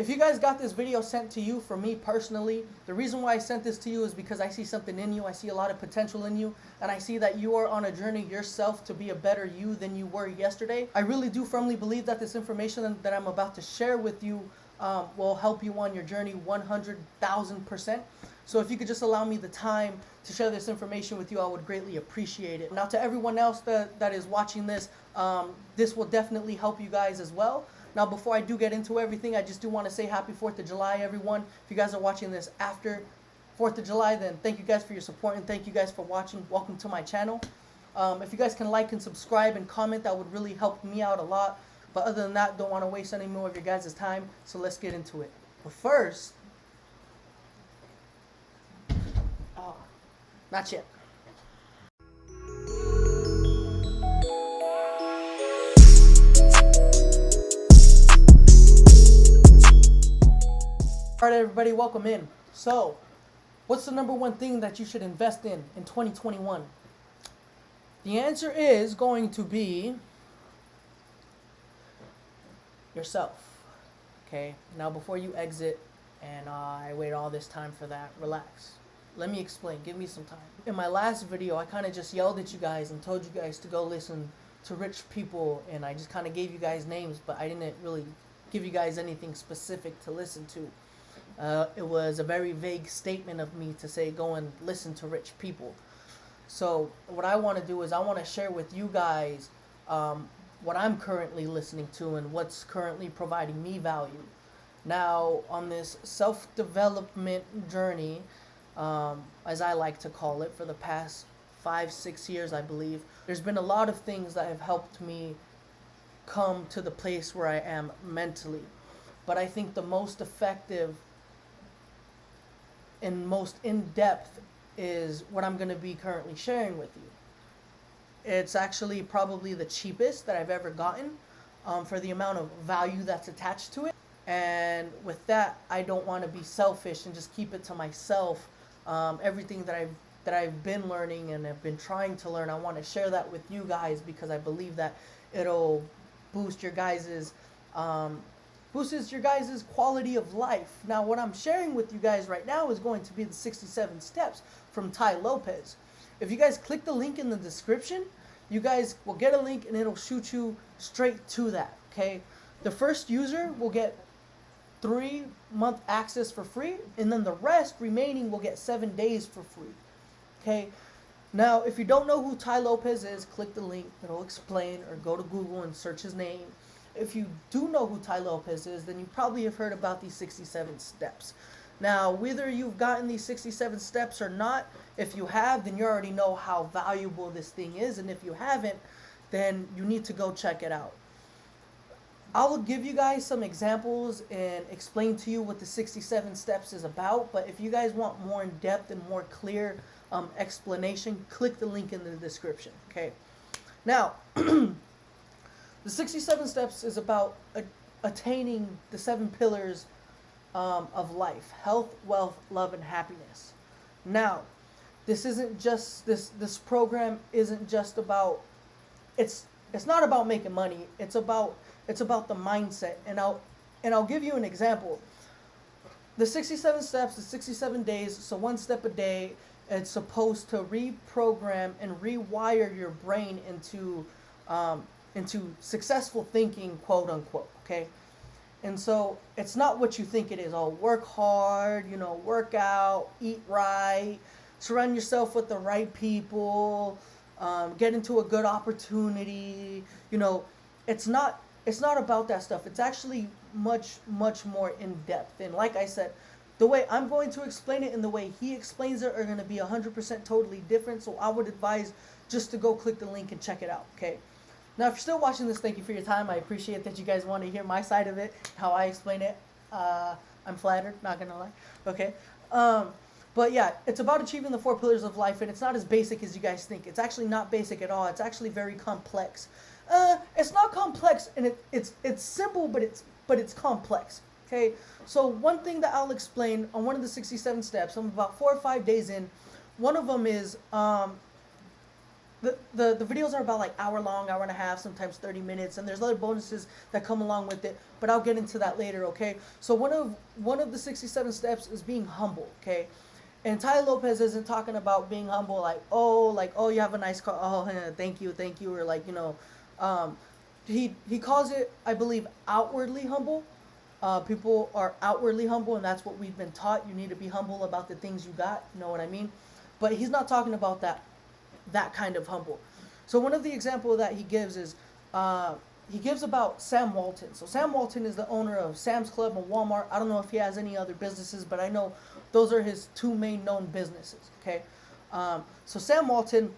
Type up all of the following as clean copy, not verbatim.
If you guys got this video sent to you from me personally, the reason why I sent this to you is because I see something in you. I see a lot of potential in you, and I see that you are on a journey yourself to be a better you than you were yesterday. I really do firmly believe that this information that I'm about to share with you will help you on your journey 100,000%. So if you could just allow me the time to share this information with you, I would greatly appreciate it. Now, to everyone else that is watching this, this will definitely help you guys as well. Now, before I do get into everything, I just do want to say happy 4th of July, everyone. If you guys are watching this after 4th of July, then thank you guys for your support and thank you guys for watching. Welcome to my channel. If you guys can like and subscribe and comment, that would really help me out a lot. But other than that, don't want to waste any more of your guys' time, so let's get into it. But first, not yet. Alright everybody, welcome in. So, what's the number one thing that you should invest in 2021? The answer is going to be yourself. Okay, now before you exit, and I waited all this time for that, relax. Let me explain, give me some time. In my last video, I kind of just yelled at you guys and told you guys to go listen to rich people, and I just kind of gave you guys names, but I didn't really give you guys anything specific to listen to. It was a very vague statement of me to say go and listen to rich people. So what I want to do is I want to share with you guys what I'm currently listening to and what's currently providing me value. Now, on this self-development journey, as I like to call it, for the past 5-6 years, I believe, there's been a lot of things that have helped me come to the place where I am mentally. But I think the most effective and most in-depth is what I'm going to be currently sharing with you. It's actually probably the cheapest that I've ever gotten for the amount of value that's attached to it. And with that, I don't want to be selfish and just keep it to myself. Everything that I've been learning and have been trying to learn, I want to share that with you guys because I believe that it'll boost your guys's quality of life. Now, what I'm sharing with you guys right now is going to be the 67 steps from Tai Lopez. If you guys click the link in the description, you guys will get a link and it'll shoot you straight to that, okay? The first user will get 3-month access for free, and then the rest remaining will get 7 days for free, okay? Now, if you don't know who Tai Lopez is, click the link, it'll explain, or go to Google and search his name. If you do know who Tai Lopez is, then you probably have heard about these 67 steps. Now, whether you've gotten these 67 steps or not, if you have, then you already know how valuable this thing is, and if you haven't, then you need to go check it out. I will give you guys some examples and explain to you what the 67 steps is about, but if you guys want more in-depth and more clear explanation, click the link in the description, okay? Now, the 67 steps is about attaining the 7 pillars of life: health, wealth, love, and happiness. Now, this isn't just this program isn't just about it's not about making money. It's about the mindset. And I'll give you an example. The 67 steps, the 67 days, so 1 step a day. It's supposed to reprogram and rewire your brain into successful thinking, quote unquote, okay? And so it's not what you think it is. Oh, work hard, work out, eat right, surround yourself with the right people, get into a good opportunity. It's not about that stuff. It's actually much more in depth. And like I said, the way I'm going to explain it and the way he explains it are going to be 100% totally different. So I would advise just to go click the link and check it out, okay? Now, if you're still watching this, thank you for your time. I appreciate that you guys want to hear my side of it, how I explain it. I'm flattered, not going to lie, okay? But yeah, it's about achieving the 4 pillars of life, and it's not as basic as you guys think. It's actually not basic at all. It's actually very complex. It's not complex, and it's simple, but it's complex, okay? So one thing that I'll explain on one of the 67 steps, I'm about 4 or 5 days in. One of them is the videos are about like hour long, hour and a half, sometimes 30 minutes, and there's other bonuses that come along with it, but I'll get into that later, okay? So one of the 67 steps is being humble, okay? And Tai Lopez isn't talking about being humble like oh you have a nice car, oh thank you, or like, um, he calls it, I believe, outwardly humble. People are outwardly humble, and that's what we've been taught. You need to be humble about the things you got. You know what I mean? But he's not talking about that kind of humble. So one of the example that he gives is he gives about Sam Walton. So Sam Walton is the owner of Sam's Club and Walmart. I don't know if he has any other businesses, but I know those are his two main known businesses. Okay, so Sam Walton,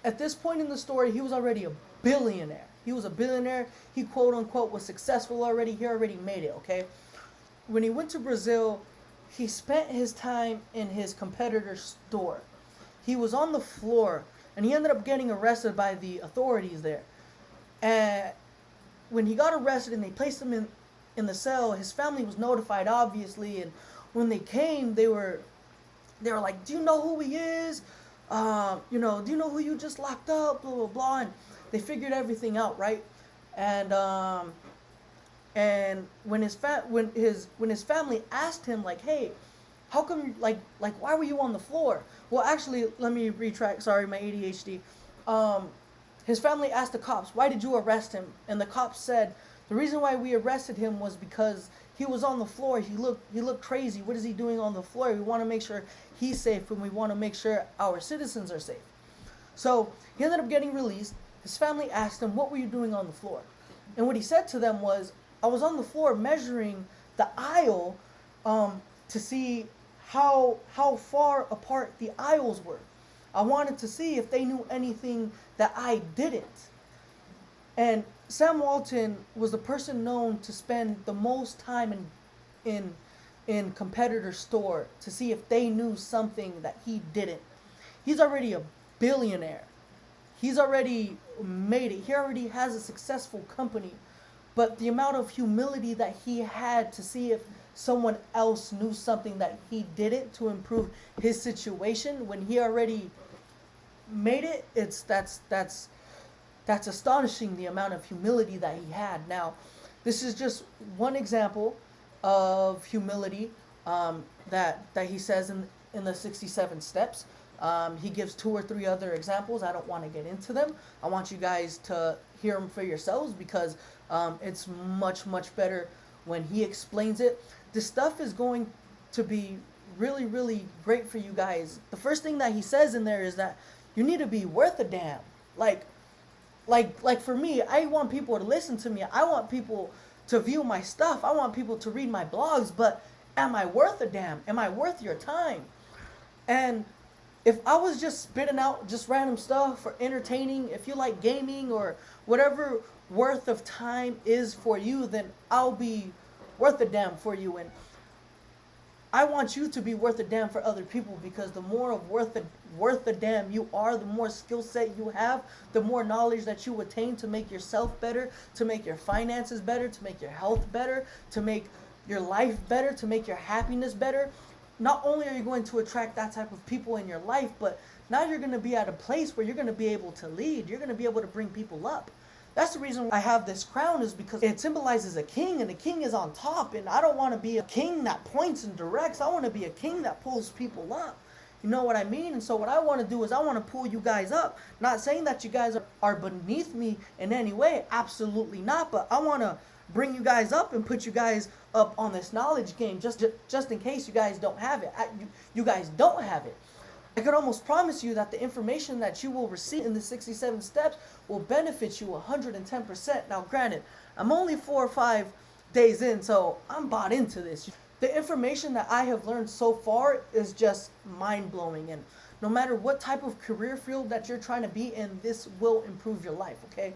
at this point in the story, he was already a billionaire. He was a billionaire. He quote unquote was successful already. He already made it. Okay, when he went to Brazil, he spent his time in his competitor's store. He was on the floor, and he ended up getting arrested by the authorities there. And when he got arrested and they placed him in the cell, his family was notified, obviously. And when they came, they were like, "Do you know who he is? Do you know who you just locked up? Blah blah blah." And they figured everything out, right? And when his family asked him, like, "Hey, how come, like why were you on the floor?" Well, actually, let me retract. Sorry, my ADHD. His family asked the cops, "Why did you arrest him?" And the cops said, "The reason why we arrested him was because he was on the floor. He looked crazy. What is he doing on the floor? We want to make sure he's safe, and we want to make sure our citizens are safe." So he ended up getting released. His family asked him, "What were you doing on the floor?" And what he said to them was, "I was on the floor measuring the aisle to see how far apart the aisles were. I wanted to see if they knew anything that I didn't." And Sam Walton was the person known to spend the most time in competitor store to see if they knew something that he didn't. He's already a billionaire. He's already made it. He already has a successful company. But the amount of humility that he had to see if someone else knew something that he didn't to improve his situation when he already made it, that's astonishing, the amount of humility that he had. Now, this is just one example of humility that he says in the 67 steps. He gives 2 or 3 other examples. I don't want to get into them. I want you guys to hear them for yourselves because it's much, much better when he explains it. This stuff is going to be really, really great for you guys. The first thing that he says in there is that you need to be worth a damn. Like for me, I want people to listen to me. I want people to view my stuff. I want people to read my blogs, but am I worth a damn? Am I worth your time? And if I was just spitting out just random stuff for entertaining, if you like gaming or whatever worth of time is for you, then I'll be worth a damn for you. And I want you to be worth a damn for other people, because the more of worth a damn you are, the more skill set you have, the more knowledge that you attain to make yourself better, to make your finances better, to make your health better, to make your life better, to make your happiness better. Not only are you going to attract that type of people in your life, but now you're going to be at a place where you're going to be able to lead. You're going to be able to bring people up. That's the reason I have this crown, is because it symbolizes a king, and the king is on top. And I don't want to be a king that points and directs. I want to be a king that pulls people up. You know what I mean? And so what I want to do is I want to pull you guys up. Not saying that you guys are beneath me in any way. Absolutely not. But I want to bring you guys up and put you guys up on this knowledge game, just in case you guys don't have it. You guys don't have it. I could almost promise you that the information that you will receive in the 67 steps will benefit you 110%. Now, granted, I'm only 4 or 5 days in, so I'm bought into this. The information that I have learned so far is just mind-blowing, and no matter what type of career field that you're trying to be in, this will improve your life, okay?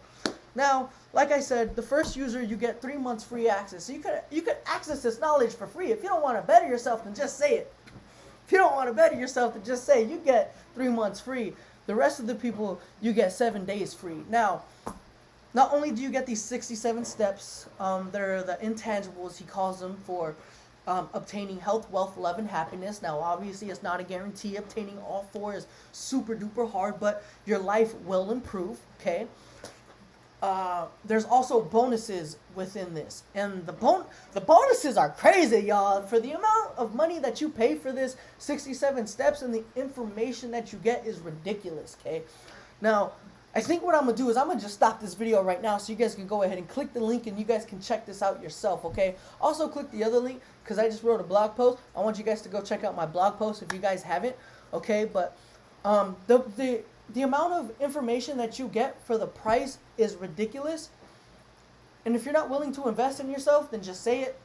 Now, like I said, the first user, you get 3 months free access. So you could access this knowledge for free. If you don't want to better yourself, then just say it. If you don't want to better yourself, then just say it. You get 3 months free. The rest of the people, you get 7 days free. Now, not only do you get these 67 steps, they're the intangibles, he calls them, for obtaining health, wealth, love, and happiness. Now, obviously, it's not a guarantee. Obtaining all four is super duper hard, but your life will improve, okay? There's also bonuses within this, and the bonuses are crazy, y'all. For the amount of money that you pay for this 67 steps, and the information that you get is ridiculous, okay? Now, I think what I'm gonna do is I'm gonna just stop this video right now so you guys can go ahead and click the link and you guys can check this out yourself, okay? Also click the other link because I just wrote a blog post. I want you guys to go check out my blog post if you guys haven't, okay? But the amount of information that you get for the price is ridiculous. And if you're not willing to invest in yourself, then just say it.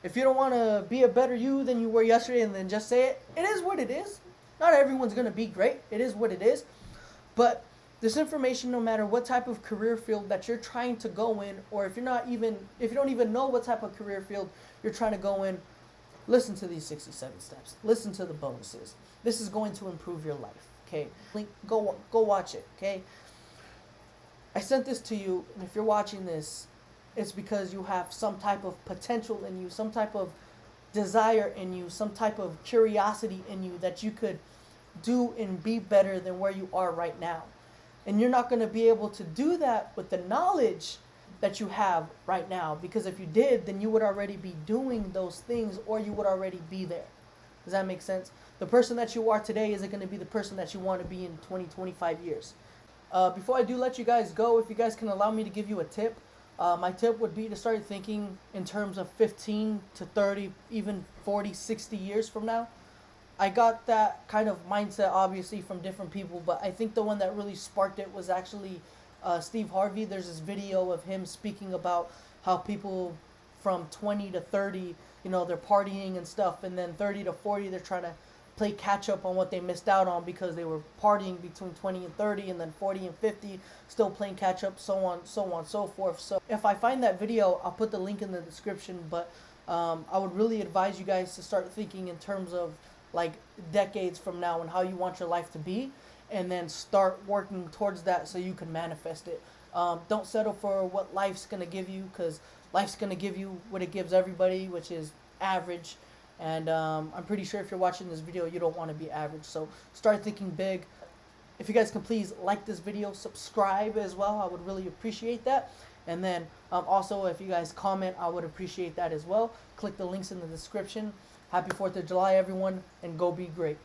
If you don't want to be a better you than you were yesterday, and then just say it. It is what it is. Not everyone's going to be great. It is what it is. But this information, no matter what type of career field that you're trying to go in, or if you don't even know what type of career field you're trying to go in, listen to these 67 steps. Listen to the bonuses. This is going to improve your life. Okay, link, go watch it. Okay, I sent this to you, and if you're watching this, it's because you have some type of potential in you, some type of desire in you, some type of curiosity in you that you could do and be better than where you are right now. And you're not going to be able to do that with the knowledge that you have right now, because if you did, then you would already be doing those things, or you would already be there. Does that make sense? The person that you are today isn't going to be the person that you want to be in 20, 25 years. Before I do let you guys go, if you guys can allow me to give you a tip, my tip would be to start thinking in terms of 15 to 30, even 40, 60 years from now. I got that kind of mindset, obviously, from different people, but I think the one that really sparked it was actually Steve Harvey. There's this video of him speaking about how people from 20 to 30, they're partying and stuff, and then 30 to 40, they're trying to play catch up on what they missed out on because they were partying between 20 and 30, and then 40 and 50 still playing catch up, so on, so forth. So if I find that video, I'll put the link in the description, but I would really advise you guys to start thinking in terms of like decades from now and how you want your life to be, and then start working towards that so you can manifest it. Don't settle for what life's going to give you, because life's going to give you what it gives everybody, which is average. And I'm pretty sure if you're watching this video, you don't want to be average. So start thinking big. If you guys can please like this video, subscribe as well, I would really appreciate that. And then also, if you guys comment, I would appreciate that as well. Click the links in the description. Happy 4th of July, everyone, and go be great.